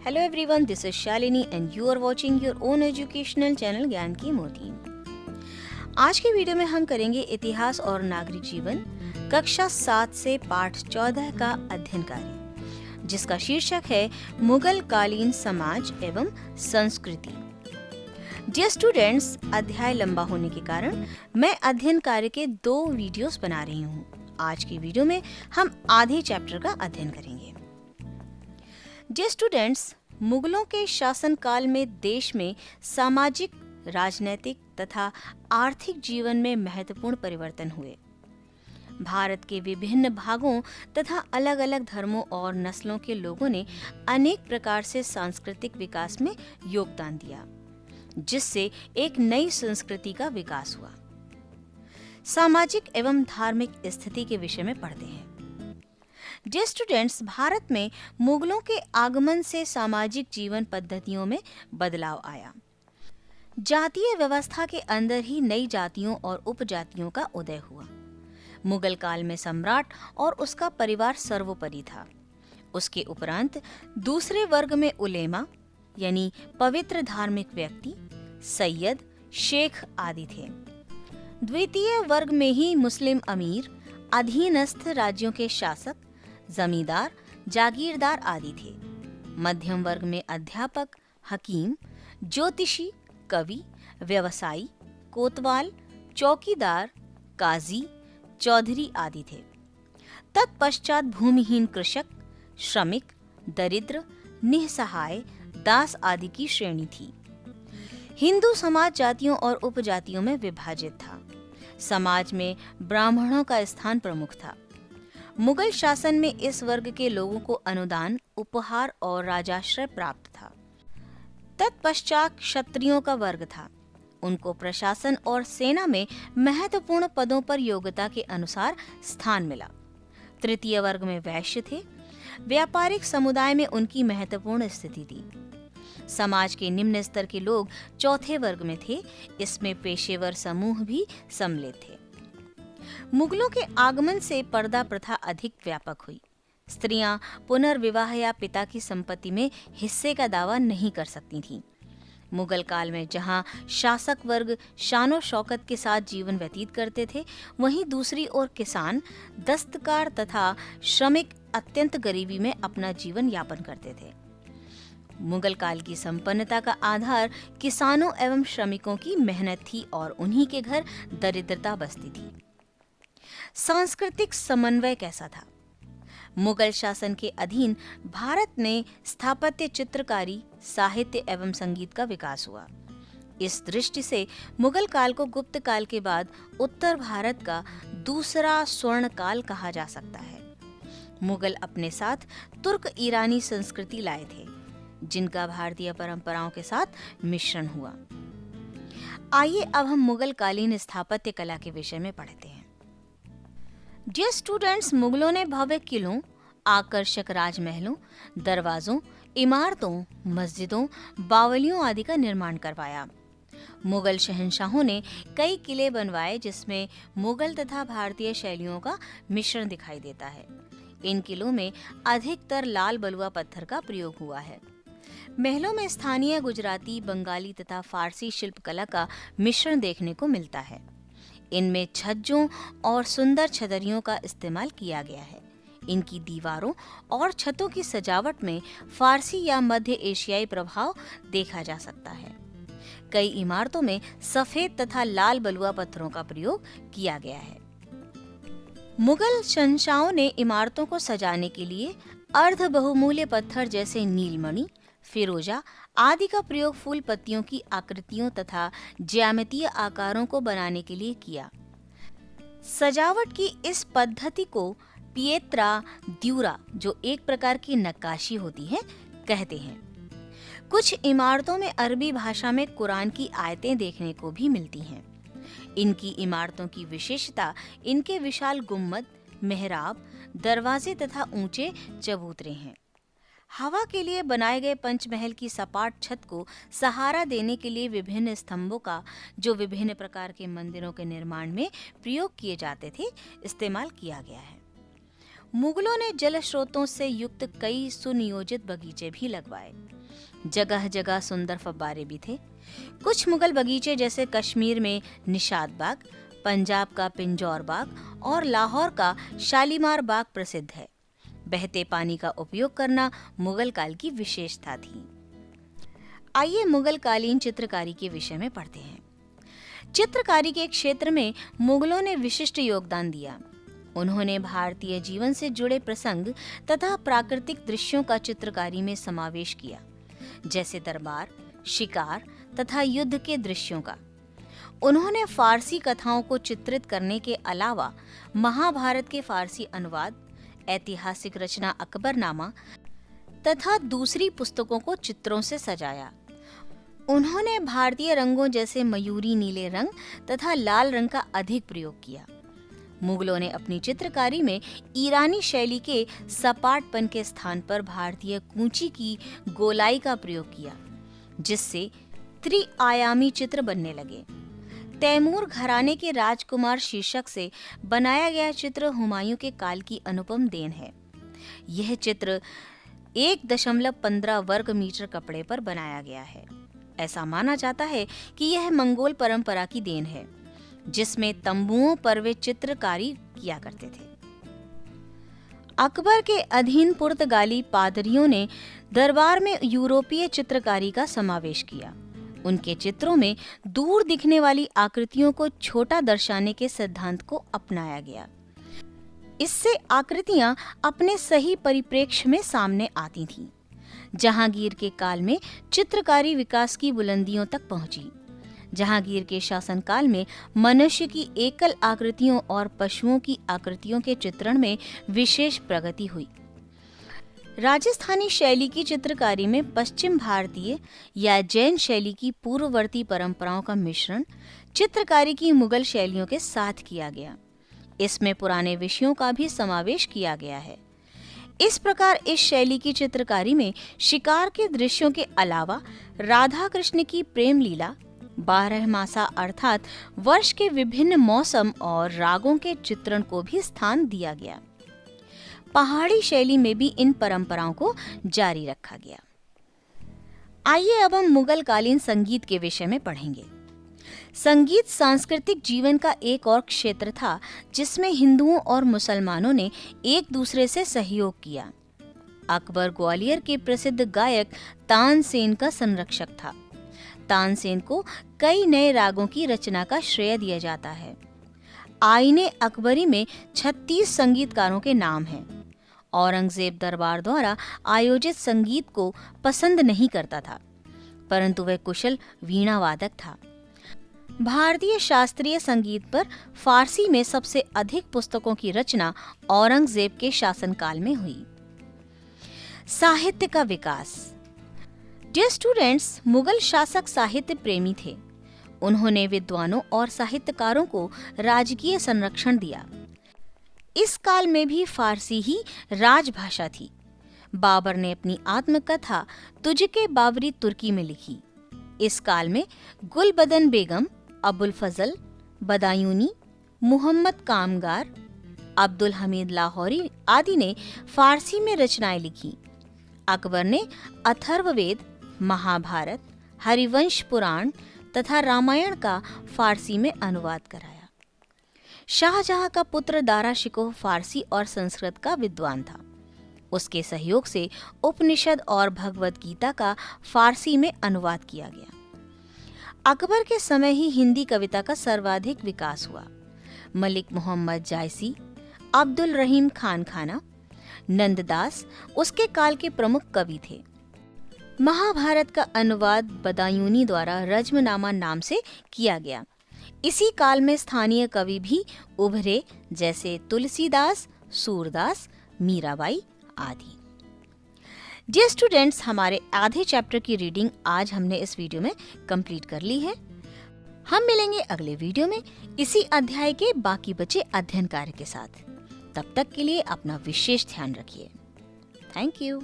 Hello everyone, this is Shalini and you are watching your own educational channel ज्ञान की मोती। आज के वीडियो में हम करेंगे इतिहास और नागरिक जीवन कक्षा 7 से पाठ 14 का अध्ययन कार्य, जिसका शीर्षक है मुगल कालीन समाज एवं संस्कृति। डियर स्टूडेंट्स, अध्याय लंबा होने के कारण मैं अध्ययन कार्य के 2 वीडियोस बना रही हूँ। आज की वीडियो में हम आधे चैप्टर का अध्ययन करेंगे। डियर स्टूडेंट्स, मुगलों के शासन काल में देश में सामाजिक, राजनैतिक तथा आर्थिक जीवन में महत्वपूर्ण परिवर्तन हुए। भारत के विभिन्न भागों तथा अलग अलग धर्मों और नस्लों के लोगों ने अनेक प्रकार से सांस्कृतिक विकास में योगदान दिया, जिससे एक नई संस्कृति का विकास हुआ। सामाजिक एवं धार्मिक स्थिति के विषय में पढ़ते हैं। डियर स्टूडेंट्स, भारत में मुगलों के आगमन से सामाजिक जीवन पद्धतियों में बदलाव आया। जातीय व्यवस्था के अंदर ही नई जातियों और उपजातियों का उदय हुआ। मुगल काल में सम्राट और उसका परिवार सर्वोपरि था। उसके उपरांत दूसरे वर्ग में उलेमा यानी पवित्र धार्मिक व्यक्ति, सैयद, शेख आदि थे। द्वितीय वर्ग में ही मुस्लिम अमीर, अधीनस्थ राज्यों के शासक, जमींदार, जागीरदार आदि थे। मध्यम वर्ग में अध्यापक, हकीम, ज्योतिषी, कवि, व्यवसायी, कोतवाल, चौकीदार, काजी, चौधरी आदि थे। तत्पश्चात भूमिहीन कृषक, श्रमिक, दरिद्र, निःसहाय, दास आदि की श्रेणी थी। हिंदू समाज जातियों और उपजातियों में विभाजित था। समाज में ब्राह्मणों का स्थान प्रमुख था। मुगल शासन में इस वर्ग के लोगों को अनुदान, उपहार और राजाश्रय प्राप्त था। तत्पश्चात क्षत्रियों का वर्ग था। उनको प्रशासन और सेना में महत्वपूर्ण पदों पर योग्यता के अनुसार स्थान मिला। तृतीय वर्ग में वैश्य थे। व्यापारिक समुदाय में उनकी महत्वपूर्ण स्थिति थी। समाज के निम्न स्तर के लोग चौथे वर्ग में थे। इसमें पेशेवर समूह भी सम्मिलित थे। मुगलों के आगमन से पर्दा प्रथा अधिक व्यापक हुई। स्त्रियां पुनर्विवाह या पिता की संपत्ति में हिस्से का दावा नहीं कर सकती थीं। मुगल काल में जहां शासक वर्ग शानो शौकत के साथ जीवन व्यतीत करते थे, वहीं दूसरी ओर किसान, दस्तकार तथा श्रमिक अत्यंत गरीबी में अपना जीवन यापन करते थे। मुगल काल की संपन्नता का आधार किसानों एवं श्रमिकों की मेहनत थी और उन्हीं के घर दरिद्रता बसती थी। सांस्कृतिक समन्वय कैसा था? मुगल शासन के अधीन भारत में स्थापत्य, चित्रकारी, साहित्य एवं संगीत का विकास हुआ। इस दृष्टि से मुगल काल को गुप्त काल के बाद उत्तर भारत का दूसरा स्वर्ण काल कहा जा सकता है। मुगल अपने साथ तुर्क ईरानी संस्कृति लाए थे, जिनका भारतीय परंपराओं के साथ मिश्रण हुआ। आइए अब हम मुगल कालीन स्थापत्य कला के विषय में पढ़ते हैं। डियर स्टूडेंट्स, मुगलों ने भव्य किलों, आकर्षक राजमहलों, दरवाजों, इमारतों, मस्जिदों, बावलियों आदि का निर्माण करवाया। मुगल शहंशाहों ने कई किले बनवाए, जिसमें मुगल तथा भारतीय शैलियों का मिश्रण दिखाई देता है। इन किलों में अधिकतर लाल बलुआ पत्थर का प्रयोग हुआ है। महलों में स्थानीय गुजराती, बंगाली तथा फारसी शिल्पकला का मिश्रण देखने को मिलता है। इनमें छज्जों और सुंदर छतरियों का इस्तेमाल किया गया है। इनकी दीवारों और छतों की सजावट में फारसी या मध्य एशियाई प्रभाव देखा जा सकता है। कई इमारतों में सफेद तथा लाल बलुआ पत्थरों का प्रयोग किया गया है। मुगल शहंशाहों ने इमारतों को सजाने के लिए अर्ध बहुमूल्य पत्थर जैसे नीलमणि, फिरोजा आदि का प्रयोग फूल पत्तियों की आकृतियों तथा ज्यामितीय आकारों को बनाने के लिए किया। सजावट की इस पद्धति को पिएत्रा द्यूरा, जो एक प्रकार की नक्काशी होती है, कहते हैं। कुछ इमारतों में अरबी भाषा में कुरान की आयतें देखने को भी मिलती हैं। इनकी इमारतों की विशेषता इनके विशाल गुम्मद, मेहराब, दरवाजे तथा ऊंचे चबूतरे हैं। हवा के लिए बनाए गए पंचमहल की सपाट छत को सहारा देने के लिए विभिन्न स्तंभों का, जो विभिन्न प्रकार के मंदिरों के निर्माण में प्रयोग किए जाते थे, इस्तेमाल किया गया है। मुगलों ने जल स्रोतों से युक्त कई सुनियोजित बगीचे भी लगवाए। जगह जगह सुंदर फव्वारे भी थे। कुछ मुगल बगीचे जैसे कश्मीर में निशात बाग, पंजाब का पिंजौर बाग और लाहौर का शालीमार बाग प्रसिद्ध है। बहते पानी का उपयोग करना मुगल काल की विशेषता थी। आइए मुगल कालीन चित्रकारी के विषय में पढ़ते हैं। चित्रकारी के क्षेत्र में मुगलों ने विशिष्ट योगदान दिया। उन्होंने भारतीय जीवन से जुड़े प्रसंग तथा प्राकृतिक दृश्यों का चित्रकारी में समावेश किया, जैसे दरबार, शिकार तथा युद्ध के दृश्यों का। उन्होंने फारसी कथाओं को चित्रित करने के अलावा महाभारत के फारसी अनुवाद, ऐतिहासिक रचना अकबरनामा तथा दूसरी पुस्तकों को चित्रों से सजाया। उन्होंने भारतीय रंगों जैसे मयूरी नीले रंग तथा लाल रंग का अधिक प्रयोग किया। मुगलों ने अपनी चित्रकारी में ईरानी शैली के सपाटपन के स्थान पर भारतीय कूंची की गोलाई का प्रयोग किया, जिससे त्रिआयामी चित्र बनने लगे। तैमूर घराने के राजकुमार शीर्षक से बनाया गया चित्र हुमायूं के काल की अनुपम देन है। यह चित्र 1.15 वर्ग मीटर कपड़े पर बनाया गया है। ऐसा माना जाता है कि यह मंगोल परंपरा की देन है, जिसमें तंबुओं पर वे चित्रकारी किया करते थे। अकबर के अधीन पुर्तगाली पादरियों ने दरबार में यूरोपीय चित्रकारी का समावेश किया। उनके चित्रों में दूर दिखने वाली आकृतियों को छोटा दर्शाने के सिद्धांत को अपनाया गया। इससे आकृतियां अपने सही परिप्रेक्ष्य में सामने आती थीं। जहांगीर के काल में चित्रकारी विकास की बुलंदियों तक पहुंची। जहांगीर के शासनकाल में मनुष्य की एकल आकृतियों और पशुओं की आकृतियों के चित्रण में विशेष प्रगति हुई। राजस्थानी शैली की चित्रकारी में पश्चिम भारतीय या जैन शैली की पूर्ववर्ती परंपराओं का मिश्रण चित्रकारी की मुगल शैलियों के साथ किया गया। इसमें पुराने विषयों का भी समावेश किया गया है। इस प्रकार इस शैली की चित्रकारी में शिकार के दृश्यों के अलावा राधा कृष्ण की प्रेम लीला, 12 मासा अर्थात वर्ष के विभिन्न मौसम और रागों के चित्रण को भी स्थान दिया गया। पहाड़ी शैली में भी इन परंपराओं को जारी रखा गया। आइए अब हम मुगल कालीन संगीत के विषय में पढ़ेंगे। संगीत सांस्कृतिक जीवन का एक और क्षेत्र था जिसमें हिंदुओं और मुसलमानों ने एक दूसरे से सहयोग किया। अकबर ग्वालियर के प्रसिद्ध गायक तानसेन का संरक्षक था। तानसेन को कई नए रागों की रचना का श्रेय दिया जाता है। आईने अकबरी में 36 संगीतकारों के नाम हैं। औरंगजेब दरबार द्वारा आयोजित संगीत को पसंद नहीं करता था, परंतु वह कुशल वीणा वादक था। भारतीय शास्त्रीय संगीत पर फारसी में सबसे अधिक पुस्तकों की रचना औरंगजेब के शासनकाल में हुई। साहित्य का विकास। डियर स्टूडेंट्स, मुगल शासक साहित्य प्रेमी थे। उन्होंने विद्वानों और साहित्यकारों को राजकीय संरक्षण दिया। इस काल में भी फारसी ही राजभाषा थी। बाबर ने अपनी आत्मकथा तुझके बाबरी तुर्की में लिखी। इस काल में गुलबदन बेगम, अबुल फजल, बदायूनी, मुहम्मद कामगार, अब्दुल हमीद लाहौरी आदि ने फारसी में रचनाएं लिखी। अकबर ने अथर्ववेद, महाभारत, हरिवंश पुराण तथा रामायण का फारसी में अनुवाद कराया। शाहजहां का पुत्र दारा शिकोह फारसी और संस्कृत का विद्वान था। उसके सहयोग से उपनिषद और भगवद गीता का फारसी में अनुवाद किया गया। अकबर के समय ही हिंदी कविता का सर्वाधिक विकास हुआ। मलिक मोहम्मद जायसी, अब्दुल रहीम खान खाना, नंददास उसके काल के प्रमुख कवि थे। महाभारत का अनुवाद बदायूनी द्वारा रज्मनामा नाम से किया गया। इसी काल में स्थानीय कवि भी उभरे, जैसे तुलसीदास, सूरदास, मीराबाई आदि। डियर स्टूडेंट्स, हमारे आधे चैप्टर की रीडिंग आज हमने इस वीडियो में कंप्लीट कर ली है। हम मिलेंगे अगले वीडियो में इसी अध्याय के बाकी बचे अध्ययन कार्य के साथ। तब तक के लिए अपना विशेष ध्यान रखिए। Thank you.